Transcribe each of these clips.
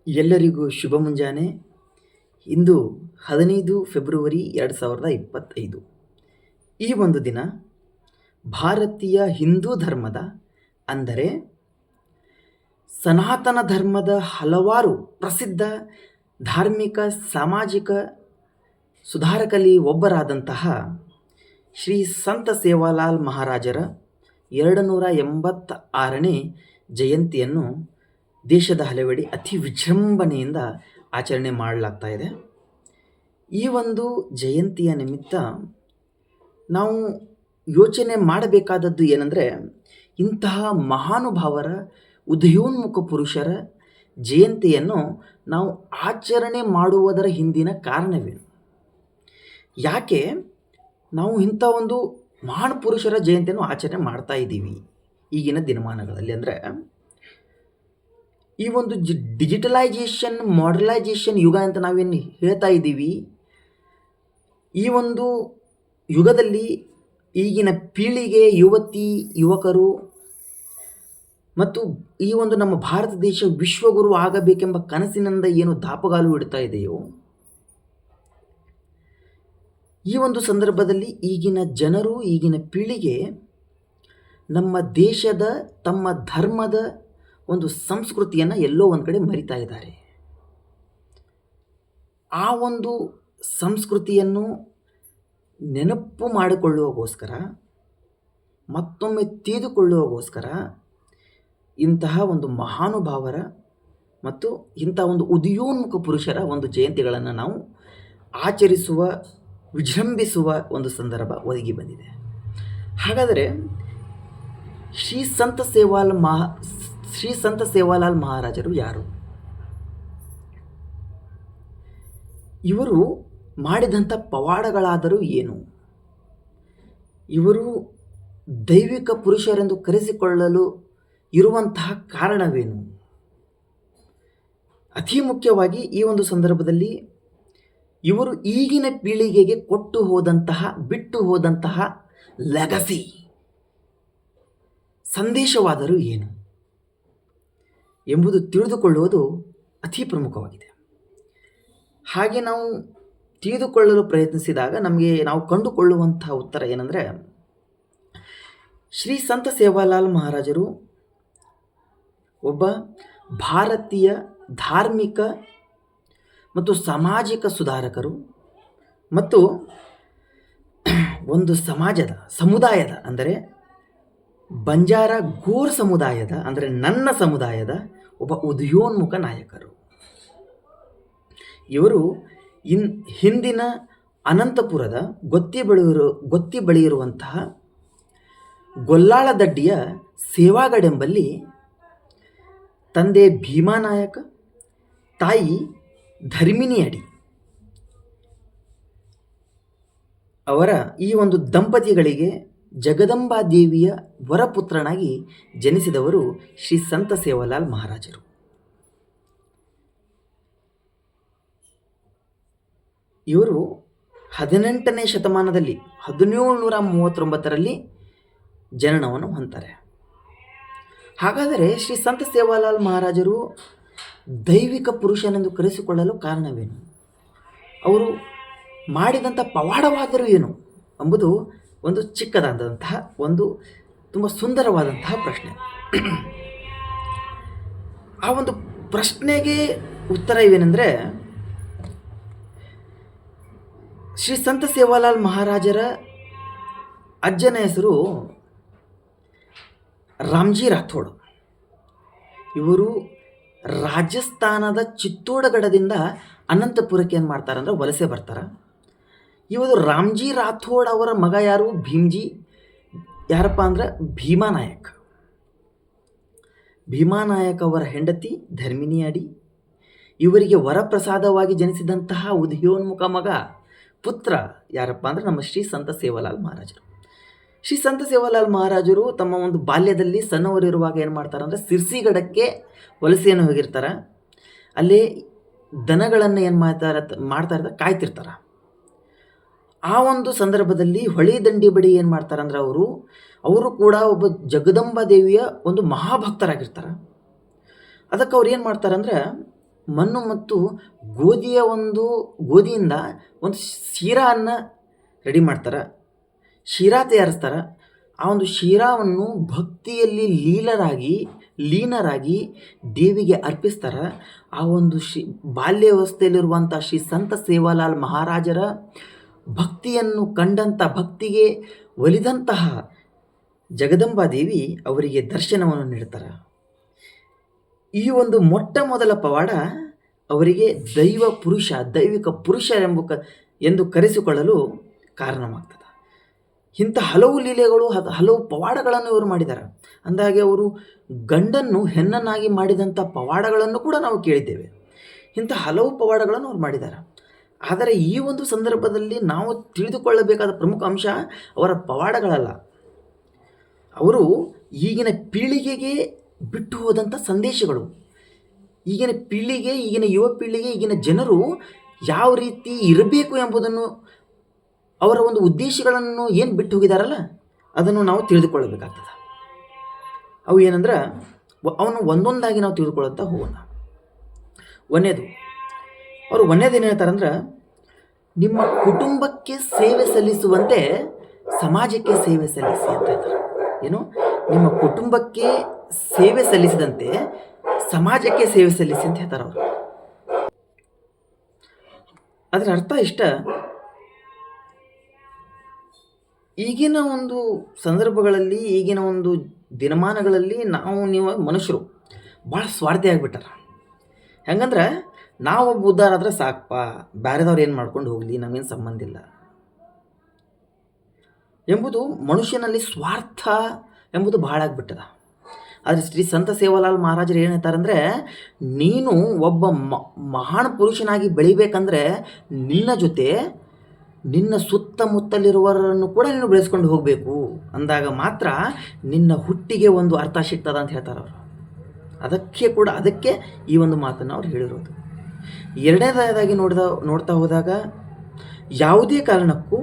ಎಲ್ಲರಿಗೂ ಶುಭ ಮುಂಜಾನೆ. ಇಂದು 15 ಫೆಬ್ರವರಿ 2025. ಈ ಒಂದು ದಿನ ಭಾರತೀಯ ಹಿಂದೂ ಧರ್ಮದ, ಅಂದರೆ ಸನಾತನ ಧರ್ಮದ ಹಲವಾರು ಪ್ರಸಿದ್ಧ ಧಾರ್ಮಿಕ ಸಾಮಾಜಿಕ ಸುಧಾರಕರಲ್ಲಿ ಒಬ್ಬರಾದಂತಹ ಶ್ರೀ ಸಂತ ಸೇವಾಲಾಲ್ ಮಹಾರಾಜರ 286ನೇ ಜಯಂತಿಯನ್ನು ದೇಶದ ಹಲವೆಡೆ ಅತಿ ವಿಜೃಂಭಣೆಯಿಂದ ಆಚರಣೆ ಮಾಡಲಾಗ್ತಾ ಇದೆ. ಈ ಒಂದು ಜಯಂತಿಯ ನಿಮಿತ್ತ ನಾವು ಯೋಚನೆ ಮಾಡಬೇಕಾದದ್ದು ಏನಂದರೆ, ಇಂತಹ ಮಹಾನುಭಾವರ, ಉದಯೋನ್ಮುಖ ಪುರುಷರ ಜಯಂತಿಯನ್ನು ನಾವು ಆಚರಣೆ ಮಾಡುವುದರ ಹಿಂದಿನ ಕಾರಣವೇನು? ಯಾಕೆ ನಾವು ಇಂಥ ಒಂದು ಮಹಾನ್ ಪುರುಷರ ಜಯಂತಿಯನ್ನು ಆಚರಣೆ ಮಾಡ್ತಾ ಇದ್ದೀವಿ ಈಗಿನ ದಿನಮಾನಗಳಲ್ಲಿ? ಅಂದರೆ ಈ ಒಂದು ಡಿಜಿಟಲೈಜೇಷನ್, ಮಾಡರ್ನೈಜೇಷನ್ ಯುಗ ಅಂತ ನಾವೇನು ಹೇಳ್ತಾ ಇದ್ದೀವಿ, ಈ ಒಂದು ಯುಗದಲ್ಲಿ ಈಗಿನ ಪೀಳಿಗೆ, ಯುವತಿ ಯುವಕರು ಮತ್ತು ಈ ಒಂದು ನಮ್ಮ ಭಾರತ ದೇಶ ವಿಶ್ವಗುರು ಆಗಬೇಕೆಂಬ ಕನಸಿನಿಂದ ಏನು ದಾಪುಗಾಲು ಇಡ್ತಾ ಇದೆಯೋ, ಈ ಒಂದು ಸಂದರ್ಭದಲ್ಲಿ ಈಗಿನ ಜನರು, ಈಗಿನ ಪೀಳಿಗೆ ನಮ್ಮ ದೇಶದ, ತಮ್ಮ ಧರ್ಮದ ಒಂದು ಸಂಸ್ಕೃತಿಯನ್ನು ಎಲ್ಲೋ ಒಂದು ಕಡೆ ಮರಿತಾ ಇದ್ದಾರೆ. ಆ ಒಂದು ಸಂಸ್ಕೃತಿಯನ್ನು ನೆನಪು ಮಾಡಿಕೊಳ್ಳುವಗೋಸ್ಕರ, ಮತ್ತೊಮ್ಮೆ ತಿಳಿದುಕೊಳ್ಳುವಗೋಸ್ಕರ ಇಂತಹ ಒಂದು ಮಹಾನುಭಾವರ ಮತ್ತು ಇಂಥ ಒಂದು ಉದಯೋನ್ಮುಖ ಪುರುಷರ ಒಂದು ಜಯಂತಿಗಳನ್ನು ನಾವು ಆಚರಿಸುವ, ವಿಜೃಂಭಿಸುವ ಒಂದು ಸಂದರ್ಭ ಒದಗಿ ಬಂದಿದೆ. ಹಾಗಾದರೆ ಶ್ರೀ ಸಂತ ಸೇವಾಲಾಲ್ ಮಹಾರಾಜರು ಯಾರು? ಇವರು ಮಾಡಿದಂಥ ಪವಾಡಗಳಾದರೂ ಏನು? ಇವರು ದೈವಿಕ ಪುರುಷರೆಂದು ಕರೆಸಿಕೊಳ್ಳಲು ಇರುವಂತಹ ಕಾರಣವೇನು? ಅತಿ ಮುಖ್ಯವಾಗಿ ಈ ಒಂದು ಸಂದರ್ಭದಲ್ಲಿ ಇವರು ಈಗಿನ ಪೀಳಿಗೆಗೆ ಬಿಟ್ಟು ಹೋದಂತಹ ಲೆಗಸಿ, ಸಂದೇಶವಾದರೂ ಏನು ಎಂಬುದು ತಿಳಿದುಕೊಳ್ಳುವುದು ಅತಿ ಪ್ರಮುಖವಾಗಿದೆ. ಹಾಗೆ ನಾವು ತಿಳಿದುಕೊಳ್ಳಲು ಪ್ರಯತ್ನಿಸಿದಾಗ ನಾವು ಕಂಡುಕೊಳ್ಳುವಂತಹ ಉತ್ತರ ಏನಂದರೆ, ಶ್ರೀ ಸಂತ ಸೇವಾಲಾಲ್ ಮಹಾರಾಜರು ಒಬ್ಬ ಭಾರತೀಯ ಧಾರ್ಮಿಕ ಮತ್ತು ಸಾಮಾಜಿಕ ಸುಧಾರಕರು ಮತ್ತು ಒಂದು ಸಮುದಾಯದ, ಅಂದರೆ ಬಂಜಾರ ಗೋರ್ ಸಮುದಾಯದ, ಅಂದರೆ ನನ್ನ ಸಮುದಾಯದ ಒಬ್ಬ ಉದಯೋನ್ಮುಖ ನಾಯಕರು. ಇವರು ಹಿಂದಿನ ಅನಂತಪುರದ ಗೊತ್ತಿ ಬಳಿ ಇರುವಂತಹ ಗೊಲ್ಲಾಳದಡ್ಡಿಯ ಸೇವಾಗಡೆಂಬಲ್ಲಿ ತಂದೆ ಭೀಮಾನಾಯಕ, ತಾಯಿ ಧರ್ಮಿನಿ ಅಡಿ ಅವರ ಈ ಒಂದು ದಂಪತಿಗಳಿಗೆ ಜಗದಂಬಾ ದೇವಿಯ ವರಪುತ್ರನಾಗಿ ಜನಿಸಿದವರು ಶ್ರೀ ಸಂತ ಸೇವಾಲಾಲ್ ಮಹಾರಾಜರು. ಇವರು 18ನೇ ಶತಮಾನದಲ್ಲಿ 1739ರಲ್ಲಿ ಜನನವನ್ನು ಹೊಂತಾರೆ. ಹಾಗಾದರೆ ಶ್ರೀ ಸಂತ ಸೇವಾಲಾಲ್ ಮಹಾರಾಜರು ದೈವಿಕ ಪುರುಷನೆಂದು ಕರೆಸಿಕೊಳ್ಳಲು ಕಾರಣವೇನು? ಅವರು ಮಾಡಿದಂಥ ಪವಾಡವಾದರೂ ಏನು ಎಂಬುದು ಒಂದು ಚಿಕ್ಕದಾದಂತಹ, ಒಂದು ತುಂಬ ಸುಂದರವಾದಂತಹ ಪ್ರಶ್ನೆ. ಆ ಒಂದು ಪ್ರಶ್ನೆಗೆ ಉತ್ತರ ಇವೇನೆಂದರೆ, ಶ್ರೀ ಸಂತ ಸೇವಾಲಾಲ್ ಮಹಾರಾಜರ ಅಜ್ಜನ ಹೆಸರು ರಾಮ್ಜಿ ರಾಥೋಡ್. ಇವರು ರಾಜಸ್ಥಾನದ ಚಿತ್ತೋಡಗಢದಿಂದ ಅನಂತಪುರಕ್ಕೆ ಏನು ಮಾಡ್ತಾರೆ ಅಂದರೆ ವಲಸೆ ಬರ್ತಾರೆ. ಇವರು ರಾಮ್ಜಿ ರಾಥೋಡ್ ಅವರ ಮಗ ಯಾರು? ಭೀಮ್ಜಿ. ಯಾರಪ್ಪ ಅಂದ್ರೆ ಭೀಮಾನಾಯಕ್. ಭೀಮಾನಾಯಕ್ ಅವರ ಹೆಂಡತಿ ಧರ್ಮಿನಿ ಅಡಿ. ಇವರಿಗೆ ವರಪ್ರಸಾದವಾಗಿ ಜನಿಸಿದಂತಹ ಉದಯೋನ್ಮುಖ ಪುತ್ರ ಯಾರಪ್ಪ ಅಂದ್ರೆ ನಮ್ಮ ಶ್ರೀ ಸಂತ ಸೇವಾಲಾಲ್ ಮಹಾರಾಜರು. ಶ್ರೀ ಸಂತ ಸೇವಾಲಾಲ್ ಮಹಾರಾಜರು ತಮ್ಮ ಒಂದು ಬಾಲ್ಯದಲ್ಲಿ ಸಣ್ಣವರಿರುವಾಗ ಏನು ಮಾಡ್ತಾರೆ ಅಂದರೆ ಸಿರ್ಸಿಗಢಕ್ಕೆ ವಲಸೆಯನ್ನು ಹೋಗಿರ್ತಾರೆ. ಅಲ್ಲೇ ದನಗಳನ್ನು ಏನು ಮಾಡ್ತಾ ಕಾಯ್ತಿರ್ತಾರೆ. ಆ ಒಂದು ಸಂದರ್ಭದಲ್ಲಿ ಹೊಳೆ ದಂಡಿ ಬಳಿ ಏನು ಮಾಡ್ತಾರೆ ಅಂದ್ರೆ ಅವರು ಕೂಡ ಒಬ್ಬ ಜಗದಂಬಾ ದೇವಿಯ ಒಂದು ಮಹಾಭಕ್ತರಾಗಿರ್ತಾರೆ. ಅದಕ್ಕೆ ಅವ್ರು ಏನು ಮಾಡ್ತಾರೆ ಅಂದರೆ, ಮಣ್ಣು ಮತ್ತು ಗೋಧಿಯಿಂದ ಒಂದು ಶೀರಾವನ್ನು ರೆಡಿ ಮಾಡ್ತಾರೆ, ಶೀರಾ ತಯಾರಿಸ್ತಾರೆ. ಆ ಒಂದು ಶೀರಾವನ್ನು ಭಕ್ತಿಯಲ್ಲಿ ಲೀನರಾಗಿ ದೇವಿಗೆ ಅರ್ಪಿಸ್ತಾರೆ. ಆ ಒಂದು ಬಾಲ್ಯಾವಸ್ಥೆಯಲ್ಲಿರುವಂಥ ಶ್ರೀ ಸಂತ ಸೇವಾಲಾಲ್ ಮಹಾರಾಜರ ಭಕ್ತಿಯನ್ನು ಕಂಡಂಥ, ಭಕ್ತಿಗೆ ಒಲಿದಂತಹ ಜಗದಂಬಾದೇವಿ ಅವರಿಗೆ ದರ್ಶನವನ್ನು ನೀಡ್ತಾರೆ. ಈ ಒಂದು ಮೊಟ್ಟ ಮೊದಲ ಪವಾಡ ಅವರಿಗೆ ದೈವಿಕ ಪುರುಷ ಎಂದು ಕರೆಸಿಕೊಳ್ಳಲು ಕಾರಣವಾಗ್ತದೆ. ಇಂಥ ಹಲವು ಲೀಲೆಗಳು, ಹಲವು ಪವಾಡಗಳನ್ನು ಇವರು ಮಾಡಿದ್ದಾರೆ. ಅಂದಾಗೆ ಅವರು ಗಂಡನ್ನು ಹೆಣ್ಣನ್ನಾಗಿ ಮಾಡಿದಂಥ ಪವಾಡಗಳನ್ನು ಕೂಡ ನಾವು ಕೇಳಿದ್ದೇವೆ. ಇಂಥ ಹಲವು ಪವಾಡಗಳನ್ನು ಅವ್ರು ಮಾಡಿದ್ದಾರೆ. ಆದರೆ ಈ ಒಂದು ಸಂದರ್ಭದಲ್ಲಿ ನಾವು ತಿಳಿದುಕೊಳ್ಳಬೇಕಾದ ಪ್ರಮುಖ ಅಂಶ ಅವರ ಪವಾಡಗಳಲ್ಲ, ಅವರು ಈಗಿನ ಪೀಳಿಗೆಗೆ ಬಿಟ್ಟು ಹೋದಂಥ ಸಂದೇಶಗಳು. ಈಗಿನ ಪೀಳಿಗೆ, ಈಗಿನ ಯುವ ಪೀಳಿಗೆ, ಈಗಿನ ಜನರು ಯಾವ ರೀತಿ ಇರಬೇಕು ಎಂಬುದನ್ನು, ಅವರ ಒಂದು ಉದ್ದೇಶಗಳನ್ನು ಏನು ಬಿಟ್ಟು ಹೋಗಿದಾರಲ್ಲ ಅದನ್ನು ನಾವು ತಿಳಿದುಕೊಳ್ಳಬೇಕಾಗ್ತದೆ. ಅವು ಏನಂದ್ರೆ ಅವನು ಒಂದೊಂದಾಗಿ ನಾವು ತಿಳಿದುಕೊಳ್ಳುತ್ತಾ ಹೋಗೋಣ. ಒಂದೇದು ಏನು ಹೇಳ್ತಾರಂದ್ರೆ, ನಿಮ್ಮ ಕುಟುಂಬಕ್ಕೆ ಸೇವೆ ಸಲ್ಲಿಸುವಂತೆ ಸಮಾಜಕ್ಕೆ ಸೇವೆ ಸಲ್ಲಿಸಿ ಅಂತ ಹೇಳ್ತಾರೆ. ಏನು? ನಿಮ್ಮ ಕುಟುಂಬಕ್ಕೆ ಸೇವೆ ಸಲ್ಲಿಸಿದಂತೆ ಸಮಾಜಕ್ಕೆ ಸೇವೆ ಸಲ್ಲಿಸಿ ಅಂತ ಹೇಳ್ತಾರೆ ಅವರು. ಅದರ ಅರ್ಥ ಇಷ್ಟ, ಈಗಿನ ಒಂದು ಸಂದರ್ಭಗಳಲ್ಲಿ, ಈಗಿನ ಒಂದು ದಿನಮಾನಗಳಲ್ಲಿ ನೀವು ಮನುಷ್ಯರು ಭಾಳ ಸ್ವಾರ್ಥಿ ಆಗಿಬಿಟ್ಟಾರ. ಹೆಂಗಂದ್ರೆ ನಾವೊಬ್ಬ ಉದ್ಧಾರ ಆದ್ರೆ ಸಾಕಪ್ಪ, ಬೇರೆದವ್ರು ಏನು ಮಾಡ್ಕೊಂಡು ಹೋಗಲಿ, ನಮಗೇನು ಸಂಬಂಧ ಇಲ್ಲ ಎಂಬುದು ಮನುಷ್ಯನಲ್ಲಿ ಸ್ವಾರ್ಥ ಎಂಬುದು ಭಾಳ ಆಗಿಬಿಟ್ಟದ. ಆದರೆ ಶ್ರೀ ಸಂತ ಸೇವಾಲಾಲ್ ಮಹಾರಾಜರು ಏನು ಹೇಳ್ತಾರಂದರೆ, ನೀನು ಒಬ್ಬ ಮಹಾನ್ ಪುರುಷನಾಗಿ ಬೆಳಿಬೇಕಂದ್ರೆ ನಿನ್ನ ಜೊತೆ ನಿನ್ನ ಸುತ್ತಮುತ್ತಲಿರುವವರನ್ನು ಕೂಡ ನೀನು ಬೆಳೆಸ್ಕೊಂಡು ಹೋಗಬೇಕು. ಅಂದಾಗ ಮಾತ್ರ ನಿನ್ನ ಹುಟ್ಟಿಗೆ ಒಂದು ಅರ್ಥ ಸಿಗ್ತದ ಅಂತ ಹೇಳ್ತಾರೆ ಅವರು. ಅದಕ್ಕೆ ಈ ಒಂದು ಮಾತನ್ನು ಅವ್ರು ಹೇಳಿರೋದು. ಎರಡನೇದಾಗಿ ನೋಡ್ತಾ ಹೋದಾಗ, ಯಾವುದೇ ಕಾರಣಕ್ಕೂ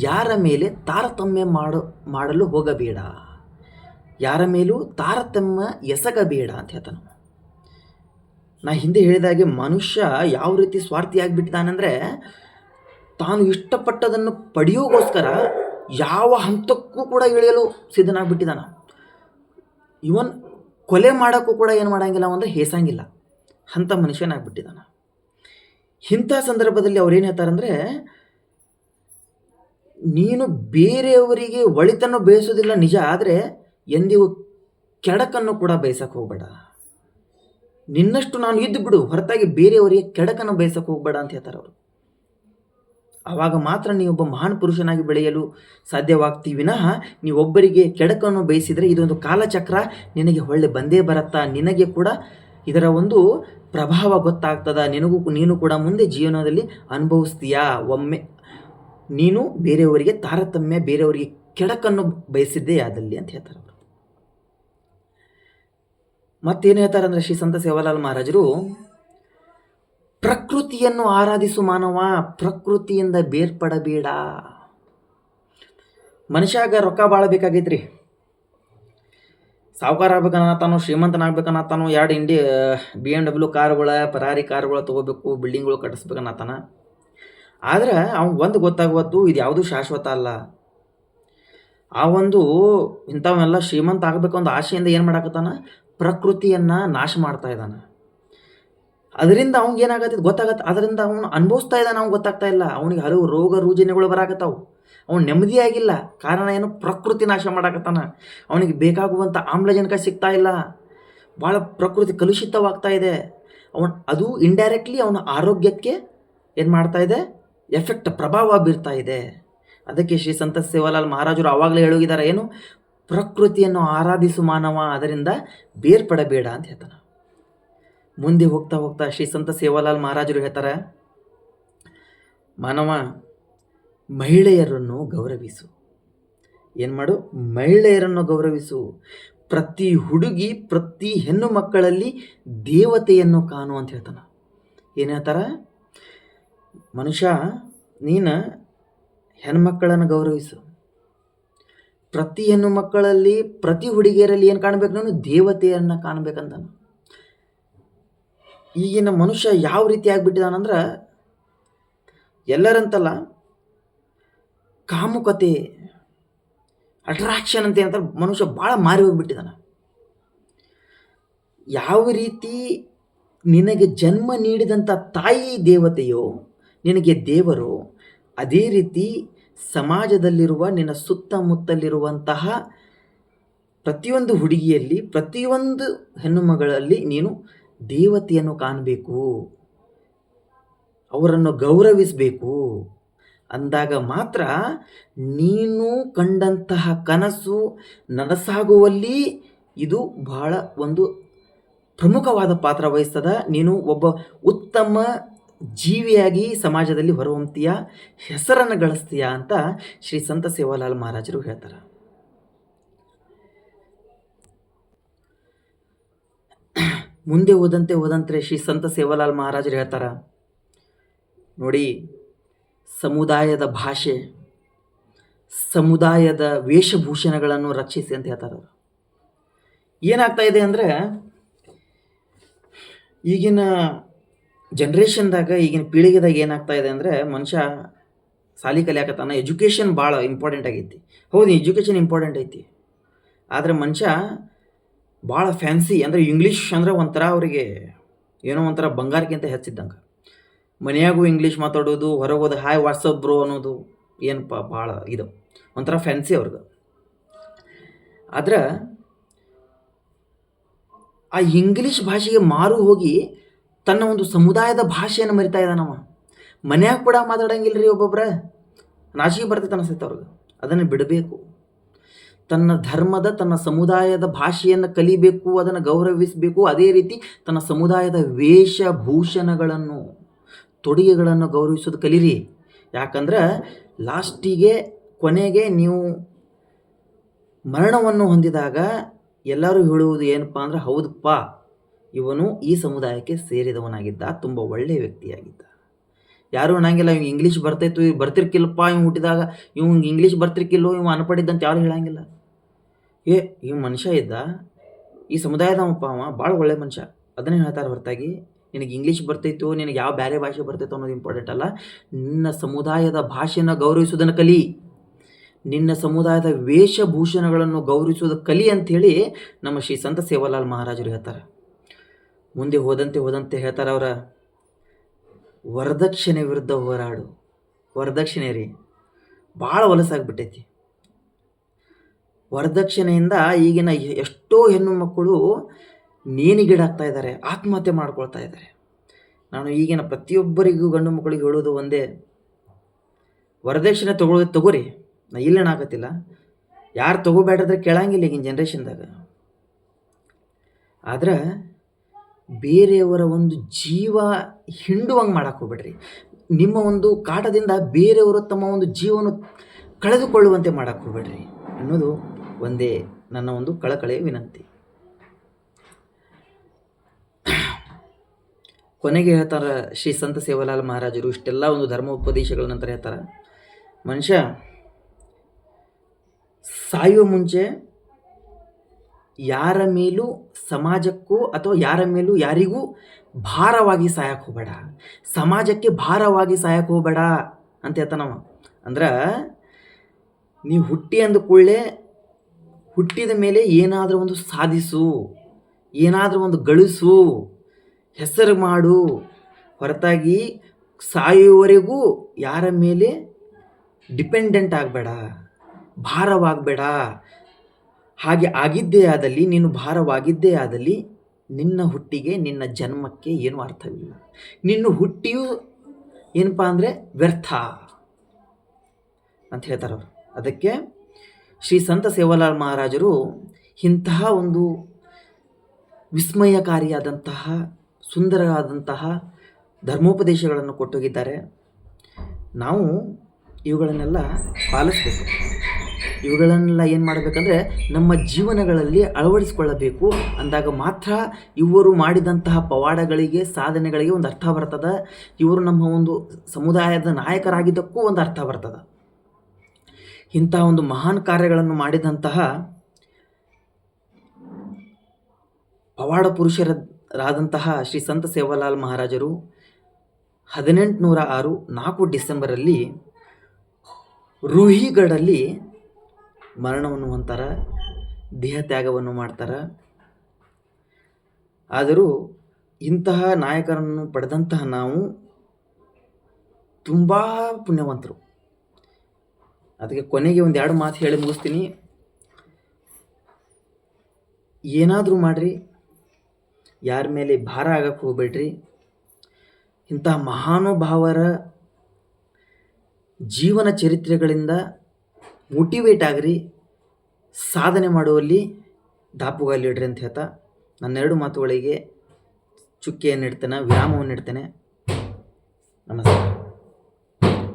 ಯಾರ ಮೇಲೆ ತಾರತಮ್ಯ ಮಾಡಲು ಹೋಗಬೇಡ, ಯಾರ ಮೇಲೂ ತಾರತಮ್ಯ ಎಸಗಬೇಡ ಅಂತ ಹೇಳ್ತಾನೆ. ನಾ ಹಿಂದೆ ಹೇಳಿದಾಗೆ ಮನುಷ್ಯ ಯಾವ ರೀತಿ ಸ್ವಾರ್ಥಿಯಾಗಿಬಿಟ್ಟಿದ್ದಾನೆಂದರೆ, ತಾನು ಇಷ್ಟಪಟ್ಟದನ್ನು ಪಡೆಯೋಗೋಸ್ಕರ ಯಾವ ಹಂತಕ್ಕೂ ಕೂಡ ಇಳಿಯಲು ಸಿದ್ಧನಾಗ್ಬಿಟ್ಟಿದ್ದಾನೆ. ಇವನ್ ಕೊಲೆ ಮಾಡೋಕ್ಕೂ ಕೂಡ ಏನು ಮಾಡೋಂಗಿಲ್ಲ ಅಂದರೆ ಹೇಸಂಗಿಲ್ಲ ಅಂಥ ಮನುಷ್ಯನಾಗ್ಬಿಟ್ಟಿದ್ದಾನೆ. ಇಂಥ ಸಂದರ್ಭದಲ್ಲಿ ಅವ್ರೇನು ಹೇಳ್ತಾರಂದರೆ, ನೀನು ಬೇರೆಯವರಿಗೆ ಒಳಿತನ್ನು ಬಯಸೋದಿಲ್ಲ ನಿಜ, ಆದರೆ ಎಂದಿಗೂ ಕೆಡಕನ್ನು ಕೂಡ ಬಯಸಕ್ಕೆ ಹೋಗಬೇಡ. ನಿನ್ನಷ್ಟು ನಾನು ಇದ್ದು ಬಿಡು, ಹೊರತಾಗಿ ಬೇರೆಯವರಿಗೆ ಕೆಡಕನ್ನು ಬಯಸಕ್ಕೆ ಹೋಗಬೇಡ ಅಂತ ಹೇಳ್ತಾರೆ ಅವರು. ಆವಾಗ ಮಾತ್ರ ನೀವೊಬ್ಬ ಮಹಾನ್ ಪುರುಷನಾಗಿ ಬೆಳೆಯಲು ಸಾಧ್ಯವಾಗ್ತೀವಿ ವಿನಃ ನೀವೊಬ್ಬರಿಗೆ ಕೆಡಕನ್ನು ಬಯಸಿದರೆ ಇದೊಂದು ಕಾಲಚಕ್ರ ನಿನಗೆ ಹೊಳ್ಳೆ ಬಂದೇ ಬರುತ್ತಾ, ನಿನಗೆ ಕೂಡ ಇದರ ಒಂದು ಪ್ರಭಾವ ಗೊತ್ತಾಗ್ತದ, ನೀನು ಕೂಡ ಮುಂದೆ ಜೀವನದಲ್ಲಿ ಅನುಭವಿಸ್ತೀಯಾ. ಒಮ್ಮೆ ನೀನು ಬೇರೆಯವರಿಗೆ ತಾರತಮ್ಯ, ಬೇರೆಯವರಿಗೆ ಕೆಡಕನ್ನು ಬಯಸಿದ್ದೇ ಆದಲ್ಲಿ ಅಂತ ಹೇಳ್ತಾರೆ ಅವರು. ಮತ್ತೇನು ಹೇಳ್ತಾರೆ ಅಂದರೆ ಶ್ರೀ ಸಂತ ಸೇವಾಲಾಲ್ ಮಹಾರಾಜರು, ಪ್ರಕೃತಿಯನ್ನು ಆರಾಧಿಸು ಮಾನವ, ಪ್ರಕೃತಿಯಿಂದ ಬೇರ್ಪಡಬೇಡ. ಮನುಷ್ಯಾಗ ರೊಕ್ಕ ಭಾಳ ಬೇಕಾಗೈತ್ರಿ. ಸಾವುಕಾರ ಆಗ್ಬೇಕನ್ನತ್ತಾನು, ಶ್ರೀಮಂತನಾಗ್ಬೇಕನ್ನತ್ತಾನು, 2 BMW ಕಾರುಗಳ, ಫರಾರಿ ಕಾರುಗಳ ತೊಗೋಬೇಕು, ಬಿಲ್ಡಿಂಗ್ಗಳು ಕಟ್ಟಿಸ್ಬೇಕನ್ನತ್ತಾನ. ಆದ್ರೆ ಅವ್ನು ಒಂದು ಗೊತ್ತಾಗುವತ್ತು, ಇದು ಯಾವುದೂ ಶಾಶ್ವತ ಅಲ್ಲ. ಆ ಒಂದು ಇಂಥವೆಲ್ಲ ಶ್ರೀಮಂತ ಆಗಬೇಕು ಒಂದು ಆಶೆಯಿಂದ ಏನು ಮಾಡಾಕತ್ತಾನ, ಪ್ರಕೃತಿಯನ್ನು ನಾಶ ಮಾಡ್ತಾ ಇದ್ದಾನೆ. ಅದರಿಂದ ಅವ್ನಿಗೆ ಏನಾಗತ್ತೆ ಗೊತ್ತಾಗತ್ತೆ, ಅದರಿಂದ ಅವನು ಅನುಭವಿಸ್ತಾ ಇದ್ದಾನೆ, ಅವ್ನು ಗೊತ್ತಾಗ್ತಾ ಇಲ್ಲ. ಅವನಿಗೆ ಹಲವು ರೋಗ ರುಜಿನಗಳು ಬರಾಕತ್ತಾವು, ಅವನು ನೆಮ್ಮದಿಯಾಗಿಲ್ಲ. ಕಾರಣ ಏನು? ಪ್ರಕೃತಿ ನಾಶ ಮಾಡಾಕತ್ತಾನ. ಅವನಿಗೆ ಬೇಕಾಗುವಂಥ ಆಮ್ಲಜನಕ ಸಿಗ್ತಾ ಇಲ್ಲ, ಭಾಳ ಪ್ರಕೃತಿ ಕಲುಷಿತವಾಗ್ತಾ ಇದೆ. ಅದು ಇಂಡೈರೆಕ್ಟ್ಲಿ ಅವನ ಆರೋಗ್ಯಕ್ಕೆ ಏನು ಮಾಡ್ತಾ ಇದೆ, ಪ್ರಭಾವ ಬೀರ್ತಾ ಇದೆ. ಅದಕ್ಕೆ ಶ್ರೀ ಸಂತ ಸೇವಾಲಾಲ್ ಮಹಾರಾಜರು ಆವಾಗಲೇ ಹೇಳೋಗಿದ್ದಾರೆ, ಏನು? ಪ್ರಕೃತಿಯನ್ನು ಆರಾಧಿಸು ಮಾನವ, ಅದರಿಂದ ಬೇರ್ಪಡಬೇಡ ಅಂತ ಹೇಳ್ತಾನೆ. ಮುಂದೆ ಹೋಗ್ತಾ ಹೋಗ್ತಾ ಶ್ರೀ ಸಂತ ಸೇವಾಲಾಲ್ ಮಹಾರಾಜರು ಹೇಳ್ತಾರೆ, ಮಾನವ, ಮಹಿಳೆಯರನ್ನು ಗೌರವಿಸು. ಏನು ಮಾಡು? ಮಹಿಳೆಯರನ್ನು ಗೌರವಿಸು. ಪ್ರತಿ ಹುಡುಗಿ, ಪ್ರತಿ ಹೆಣ್ಣು ಮಕ್ಕಳಲ್ಲಿ ದೇವತೆಯನ್ನು ಕಾಣು ಅಂತ ಹೇಳ್ತಾನೆ. ಏನು ಹೇಳ್ತಾರೆ? ಮನುಷ್ಯ, ನೀನು ಹೆಣ್ಮಕ್ಕಳನ್ನು ಗೌರವಿಸು. ಪ್ರತಿ ಹೆಣ್ಣು ಮಕ್ಕಳಲ್ಲಿ, ಪ್ರತಿ ಹುಡುಗಿಯರಲ್ಲಿ ಏನು ಕಾಣಬೇಕು? ನಾನು ದೇವತೆಯನ್ನು ಕಾಣಬೇಕಂತಾನೆ. ಈಗಿನ ಮನುಷ್ಯ ಯಾವ ರೀತಿ ಆಗಿಬಿಟ್ಟಿದಾನಂದ್ರೆ, ಎಲ್ಲರಂತಲ್ಲ, ಕಾಮುಕತೆ, ಅಟ್ರಾಕ್ಷನ್ ಅಂತ ಮನುಷ್ಯ ಭಾಳ ಮಾರಿ ಹೋಗ್ಬಿಟ್ಟಿದ್ದಾನೆ. ಯಾವ ರೀತಿ ನಿನಗೆ ಜನ್ಮ ನೀಡಿದಂಥ ತಾಯಿ ದೇವತೆಯೋ, ನಿನಗೆ ದೇವರು, ಅದೇ ರೀತಿ ಸಮಾಜದಲ್ಲಿರುವ ನಿನ್ನ ಸುತ್ತಮುತ್ತಲಿರುವಂತಹ ಪ್ರತಿಯೊಂದು ಹುಡುಗಿಯಲ್ಲಿ, ಪ್ರತಿಯೊಂದು ಹೆಣ್ಣು ಮಗಳಲ್ಲಿ ನೀನು ದೇವತೆಯನ್ನು ಕಾಣಬೇಕು, ಅವರನ್ನು ಗೌರವಿಸಬೇಕು. ಅಂದಾಗ ಮಾತ್ರ ನೀನು ಕಂಡಂತಹ ಕನಸು ನನಸಾಗುವಲ್ಲಿ ಇದು ಬಹಳ ಒಂದು ಪ್ರಮುಖವಾದ ಪಾತ್ರ ವಹಿಸ್ತದ. ನೀನು ಒಬ್ಬ ಉತ್ತಮ ಜೀವಿಯಾಗಿ ಸಮಾಜದಲ್ಲಿ ಹೊರಹೊಮ್ತೀಯ, ಹೆಸರನ್ನು ಗಳಿಸ್ತೀಯ ಅಂತ ಶ್ರೀ ಸಂತ ಸೇವಾಲಾಲ್ ಮಹಾರಾಜರು ಹೇಳ್ತಾರೆ. ಮುಂದೆ ಹೋದಂತೆ ಶ್ರೀ ಸಂತ ಸೇವಾಲಾಲ್ ಮಹಾರಾಜರು ಹೇಳ್ತಾರ ನೋಡಿ, ಸಮುದಾಯದ ಭಾಷೆ, ಸಮುದಾಯದ ವೇಷಭೂಷಣಗಳನ್ನು ರಕ್ಷಿಸಿ ಅಂತ ಹೇಳ್ತಾರೆ ಅವರು. ಏನಾಗ್ತಾ ಇದೆ ಅಂದರೆ, ಈಗಿನ ಜನ್ರೇಷನ್ದಾಗ, ಈಗಿನ ಪೀಳಿಗೆದಾಗ ಏನಾಗ್ತಾ ಇದೆ ಅಂದರೆ, ಮನುಷ್ಯ ಸಾಲಿ ಕಲಿಯಾಕತ್ತಾನ, ಎಜುಕೇಷನ್ ಭಾಳ ಇಂಪಾರ್ಟೆಂಟ್ ಆಗೈತಿ. ಹೌದು, ಎಜುಕೇಷನ್ ಇಂಪಾರ್ಟೆಂಟ್ ಐತಿ. ಆದರೆ ಮನುಷ್ಯ ಭಾಳ ಫ್ಯಾನ್ಸಿ, ಅಂದರೆ ಇಂಗ್ಲೀಷ್ ಅಂದ್ರೆ ಒಂಥರ ಅವರಿಗೆ ಏನೋ ಒಂಥರ ಬಂಗಾರಕ್ಕಿಂತ ಹೆಚ್ಚಿದ್ದಂಗೆ. ಮನೆಯಾಗೂ ಇಂಗ್ಲೀಷ್ ಮಾತಾಡೋದು, ಹೊರಗೆ ಹೋದ ಹಾಯ್ ವಾಟ್ಸಪ್ ಬ್ರೋ ಅನ್ನೋದು ಏನಪ್ಪ ಭಾಳ ಇದು ಒಂಥರ ಫ್ಯಾನ್ಸಿ ಅವ್ರಿಗೆ. ಆದ್ರೆ ಆ ಇಂಗ್ಲೀಷ್ ಭಾಷೆಗೆ ಮಾರು ಹೋಗಿ ತನ್ನ ಒಂದು ಸಮುದಾಯದ ಭಾಷೆಯನ್ನು ಮರಿತಾ ಇದ್ದಾನವ. ಮನ್ಯಾಗ ಕೂಡ ಮಾತಾಡಂಗಿಲ್ಲ ರೀ ಒಬ್ಬೊಬ್ರ, ನಾಚಿಕೆ ಬರ್ತೈತೆ ಅನಿಸ್ತೈತೆ ಅವ್ರಿಗೆ. ಅದನ್ನು ಬಿಡಬೇಕು. ತನ್ನ ಧರ್ಮದ, ತನ್ನ ಸಮುದಾಯದ ಭಾಷೆಯನ್ನು ಕಲಿಬೇಕು, ಅದನ್ನು ಗೌರವಿಸಬೇಕು. ಅದೇ ರೀತಿ ತನ್ನ ಸಮುದಾಯದ ವೇಷಭೂಷಣಗಳನ್ನು, ತೊಡುಗೆಗಳನ್ನು ಗೌರವಿಸೋದು ಕಲೀರಿ. ಯಾಕಂದ್ರೆ ಲಾಸ್ಟಿಗೆ, ಕೊನೆಗೆ ನೀವು ಮರಣವನ್ನು ಹೊಂದಿದಾಗ ಎಲ್ಲರೂ ಹೇಳುವುದು ಏನಪ್ಪ ಅಂದ್ರೆ, ಹೌದಪ್ಪ ಇವನು ಈ ಸಮುದಾಯಕ್ಕೆ ಸೇರಿದವನಾಗಿದ್ದ, ತುಂಬ ಒಳ್ಳೆಯ ವ್ಯಕ್ತಿಯಾಗಿದ್ದ. ಯಾರು ಅನ್ನಂಗಿಲ್ಲ ಇವ್ ಇಂಗ್ಲೀಷ್ ಬರ್ತೈತು, ಇವ್ ಬರ್ತಿರ್ಕಿಲ್ಲಪ್ಪ, ಇವ್ ಹುಟ್ಟಿದಾಗ ಇವಂಗೆ ಇಂಗ್ಲೀಷ್ ಬರ್ತಿರ್ಕಿಲ್ಲೋ, ಇವ್ ಅನ್ಪಡಿದ್ದಂತ ಯಾರು ಹೇಳಂಗಿಲ್ಲ. ಇವ್ ಮನುಷ್ಯ ಇದ್ದ, ಈ ಸಮುದಾಯದವಪ್ಪ, ಅವ ಭಾಳ ಒಳ್ಳೆ ಮನುಷ್ಯ, ಅದನ್ನೇ ಹೇಳ್ತಾರೆ ಹೊರತಾಗಿ ನಿನಗೆ ಇಂಗ್ಲೀಷ್ ಬರ್ತೈತೋ, ನಿನಗೆ ಯಾವ ಬೇರೆ ಭಾಷೆ ಬರ್ತೈತೋ ಅನ್ನೋದು ಇಂಪಾರ್ಟೆಂಟ್ ಅಲ್ಲ. ನಿನ್ನ ಸಮುದಾಯದ ಭಾಷೆಯನ್ನು ಗೌರವಿಸೋದನ್ನು ಕಲಿ, ನಿನ್ನ ಸಮುದಾಯದ ವೇಷಭೂಷಣಗಳನ್ನು ಗೌರವಿಸೋದು ಕಲಿ ಅಂಥೇಳಿ ನಮ್ಮ ಶ್ರೀ ಸಂತ ಸೇವಾಲಾಲ್ ಮಹಾರಾಜರು ಹೇಳ್ತಾರೆ. ಮುಂದೆ ಹೋದಂತೆ ಹೇಳ್ತಾರೆ ಅವರ, ವರದಕ್ಷಿಣೆ ವಿರುದ್ಧ ಹೋರಾಡು. ವರದಕ್ಷಿಣೆ ರೀ ಭಾಳ ಹೊಲಸಾಗ್ಬಿಟ್ಟೈತಿ. ವರದಕ್ಷಿಣೆಯಿಂದ ಈಗಿನ ಎಷ್ಟೋ ಹೆಣ್ಣು ಮಕ್ಕಳು ನೇಣಿಗೀಡಾಗ್ತಾ ಇದ್ದಾರೆ, ಆತ್ಮಹತ್ಯೆ ಮಾಡ್ಕೊಳ್ತಾ ಇದ್ದಾರೆ. ನಾನು ಈಗಿನ ಪ್ರತಿಯೊಬ್ಬರಿಗೂ ಗಂಡು ಮಕ್ಕಳಿಗೆ ಹೇಳೋದು ಒಂದೇ, ವರದಕ್ಷಿಣೆ ತಗೋರಿ. ನಾ ಇಲ್ಲೇನಾಗತ್ತಿಲ್ಲ, ಯಾರು ತಗೋಬೇಡ್ರೆ ಕೇಳಂಗಿಲ್ಲ ಈಗಿನ ಜನ್ರೇಷನ್ದಾಗ. ಆದ್ರೆ ಬೇರೆಯವರ ಒಂದು ಜೀವ ಹಿಂಡುವಂಗೆ ಮಾಡಕ್ಕೆ ಹೋಗ್ಬೇಡ್ರಿ. ನಿಮ್ಮ ಒಂದು ಕಾಟದಿಂದ ಬೇರೆಯವರು ತಮ್ಮ ಒಂದು ಜೀವನ ಕಳೆದುಕೊಳ್ಳುವಂತೆ ಮಾಡಕ್ಕೆ ಹೋಗ್ಬೇಡ್ರಿ ಅನ್ನೋದು ಒಂದೇ ನನ್ನ ಒಂದು ಕಳಕಳೆಯ ವಿನಂತಿ. ಕೊನೆಗೆ ಹೇಳ್ತಾರೆ ಶ್ರೀ ಸಂತ ಸೇವಾಲಾಲ್ ಮಹಾರಾಜರು, ಇಷ್ಟೆಲ್ಲ ಒಂದು ಧರ್ಮ ಉಪದೇಶಗಳ ನಂತರ ಹೇಳ್ತಾರೆ, ಮನುಷ್ಯ ಸಾಯುವ ಮುಂಚೆ ಯಾರ ಮೇಲೂ, ಸಮಾಜಕ್ಕೂ ಅಥವಾ ಯಾರ ಮೇಲೂ ಯಾರಿಗೂ ಭಾರವಾಗಿ ಸಾಯಕ್ಕೆ ಹೋಗಬೇಡ, ಸಮಾಜಕ್ಕೆ ಭಾರವಾಗಿ ಸಾಯಕ್ಕೆ ಹೋಗಬೇಡ ಅಂತ ಹೇಳ್ತಾನವ. ಅಂದ್ರೆ ನೀವು ಹುಟ್ಟಿ ಅಂದ ಕೂಡಲೇ ಹುಟ್ಟಿದ ಮೇಲೆ ಏನಾದರೂ ಒಂದು ಸಾಧಿಸು, ಏನಾದರೂ ಒಂದು ಗಳಿಸು, ಹೆಸರು ಮಾಡು, ಹೊರತಾಗಿ ಸಾಯುವವರೆಗೂ ಯಾರ ಮೇಲೆ ಡಿಪೆಂಡೆಂಟ್ ಆಗಬೇಡ, ಭಾರವಾಗಬೇಡ. ಹಾಗೆ ಆಗಿದ್ದೇ ಆದಲ್ಲಿ, ನೀನು ಭಾರವಾಗಿದ್ದೇ ಆದಲ್ಲಿ ನಿನ್ನ ಹುಟ್ಟಿಗೆ, ನಿನ್ನ ಜನ್ಮಕ್ಕೆ ಏನೂ ಅರ್ಥವಿಲ್ಲ. ನಿನ್ನ ಹುಟ್ಟಿಯೂ ಏನಪ್ಪ ಅಂದರೆ ವ್ಯರ್ಥ ಅಂತ ಹೇಳ್ತಾರೆ ಅವರು. ಅದಕ್ಕೆ ಶ್ರೀ ಸಂತ ಸೇವಾಲಾಲ್ ಮಹಾರಾಜರು ಇಂತಹ ಒಂದು ವಿಸ್ಮಯಕಾರಿಯಾದಂತಹ, ಸುಂದರವಾದಂತಹ ಧರ್ಮೋಪದೇಶಗಳನ್ನು ಕೊಟ್ಟೋಗಿದ್ದಾರೆ. ನಾವು ಇವುಗಳನ್ನೆಲ್ಲ ಪಾಲಿಸಬೇಕು. ಇವುಗಳನ್ನೆಲ್ಲ ಏನು ಮಾಡಬೇಕಂದ್ರೆ ನಮ್ಮ ಜೀವನಗಳಲ್ಲಿ ಅಳವಡಿಸಿಕೊಳ್ಳಬೇಕು. ಅಂದಾಗ ಮಾತ್ರ ಇವರು ಮಾಡಿದಂತಹ ಪವಾಡಗಳಿಗೆ, ಸಾಧನೆಗಳಿಗೆ ಒಂದು ಅರ್ಥ ಬರ್ತದೆ. ಇವರು ನಮ್ಮ ಒಂದು ಸಮುದಾಯದ ನಾಯಕರಾಗಿದ್ದಕ್ಕೂ ಒಂದು ಅರ್ಥ ಬರ್ತದೆ. ಇಂತಹ ಒಂದು ಮಹಾನ್ ಕಾರ್ಯಗಳನ್ನು ಮಾಡಿದಂತಹ ಪವಾಡ ಪುರುಷರ ರಾದಂತಹ ಶ್ರೀ ಸಂತ ಸೇವಾಲಾಲ್ ಮಹಾರಾಜರು 1806 4 ಡಿಸೆಂಬರಲ್ಲಿ ರೂಹಿಗಢಲ್ಲಿ ಮರಣವನ್ನು ಹೊಂತಾರ, ದೇಹ ತ್ಯಾಗವನ್ನು ಮಾಡ್ತಾರೆ. ಆದರೂ ಇಂತಹ ನಾಯಕರನ್ನು ಪಡೆದಂತಹ ನಾವು ತುಂಬ ಪುಣ್ಯವಂತರು. ಅದಕ್ಕೆ ಕೊನೆಗೆ ಒಂದು 2 ಮಾತು ಹೇಳಿ ಮುಗಿಸ್ತೀನಿ. ಏನಾದರೂ ಮಾಡಿರಿ, ಯಾರ ಮೇಲೆ ಭಾರ ಆಗಕ್ಕೆ ಹೋಗ್ಬೇಡ್ರಿ. ಇಂತಹ ಮಹಾನುಭಾವರ ಜೀವನ ಚರಿತ್ರೆಗಳಿಂದ ಮೋಟಿವೇಟ್ ಆಗಿರಿ, ಸಾಧನೆ ಮಾಡುವಲ್ಲಿ ದಾಪುಗಾಲಿಡ್ರಿ ಅಂತ ಹೇಳ್ತಾ ನನ್ನ 2 ಮಾತುಗಳಿಗೆ ಚುಕ್ಕೆಯನ್ನು ಇಡ್ತೇನೆ, ವಿರಾಮವನ್ನು ಇಡ್ತೇನೆ. ನಮಸ್ಕಾರ.